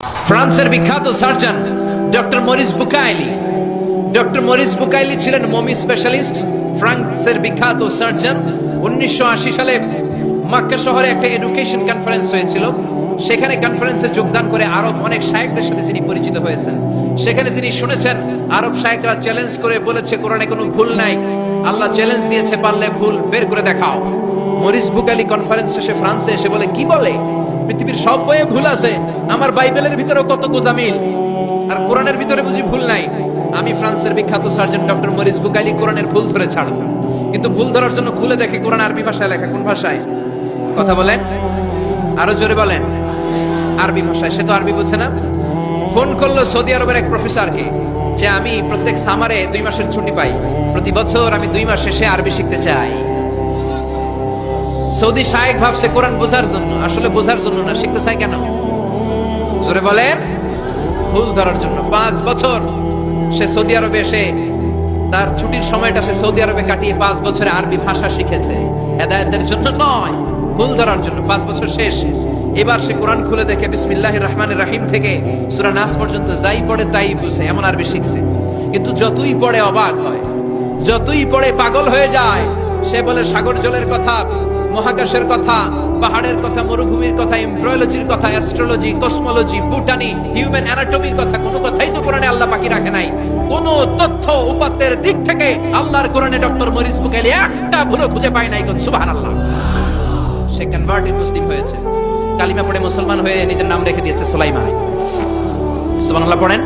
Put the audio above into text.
ফ্রান্সের বিখ্যাত surgeon doctor Morris Bucaille. Doctor Morris Bucaille ছিলেন মমি স্পেশালিস্ট, ফ্রান্সের বিখ্যাত সার্জন। 1980 সালে মক্কা শহরে একটা এডুকেশন কনফারেন্স হয়েছিল। সেখানে কনফারেন্সে যোগদান করে আরব অনেক শায়েখদের সাথে তিনি পরিচিত হয়েছেন। সেখানে তিনি শুনেছেন আরব শায়েখরা চ্যালেঞ্জ করে বলেছে কোরআনে কোনো ভুল নাই। আল্লাহ চ্যালেঞ্জ দিয়েছে, পারলে ভুল বের করে দেখাও। মরিস বুকাইলি কনফারেন্স শেষে ফ্রান্সে এসে বলে, কি বলে পৃথিবীর সব বইয়ে ভুল আছে, আমার বাইবেলের ভিতরেও কত গোজামিল, আর কোরআনের ভিতরে বুঝি ভুল নাই। আমি ফ্রান্সের বিখ্যাত সার্জন ডক্টর মরিস বুকাইলি কোরআনের ভুল ধরে ছাড়ব, কিন্তু ভুল ধরার জন্য খুলে দেখে কোরআন আরবি ভাষায় লেখা। কোন ভাষায়? কথা বলেন, আরো জোরে বলেন। আরবি ভাষায়। সে তো আরবি বুঝছে না। ফোন করলো সৌদি আরবের এক প্রফেসরকে যে আমি প্রত্যেক সামারে 2 মাসের ছুটি পাই, প্রতি বছর আমি 2 মাস শেষে আরবি শিখতে চাই। সৌদি শায়েখ ভাবছে কোরআন বোঝার জন্য, আসলে বোঝার জন্য না। শিখতে চাই কেন? জোরে বলেন। ভুল ধরার জন্য। 5 বছর সে সৌদি আরবে এসে তার ছুটির সময়টা সে সৌদি আরবে কাটিয়ে 5 বছরে আরবি ভাষা শিখেছে। হেদায়েতের জন্য নয়, ভুল ধরার জন্য। 5 বছর শেষ। এবার সে কোরআন খুলে দেখে বিসমিল্লাহির রহমানির রহিম থেকে সূরা নাস পর্যন্ত যাই পড়ে তাই বুঝে, এমন আরবি শিখছে। কিন্তু যতই পড়ে অবাক হয়, যতই পড়ে পাগল হয়ে যায়। সে বলে সাগর জলের কথা, মহাকাশের কথা, পাহাড়ের কথা, মরুভূমির কথা, এমব্রয়োলজির কথা, অ্যাস্ট্রোলজি, কসমোলজি, বুটানি, হিউম্যান অ্যানাটমির কথা, কোনো কথাই তো কোরআনে আল্লাহ পাকি রাখে নাই। কোন তথ্য উপাত্তের দিক থেকে আল্লাহর কোরআনে ডক্টর মরিস বুকাইলি একটা ভুল খুঁজে পায় নাই। সুবহানাল্লাহ। সে কনভার্টেড মুসলিম হয়েছে, কালিমা পড়ে মুসলমান হয়ে নিজের নাম রেখে দিয়েছে সুলাইমান। সুবহানাল্লাহ পড়েন।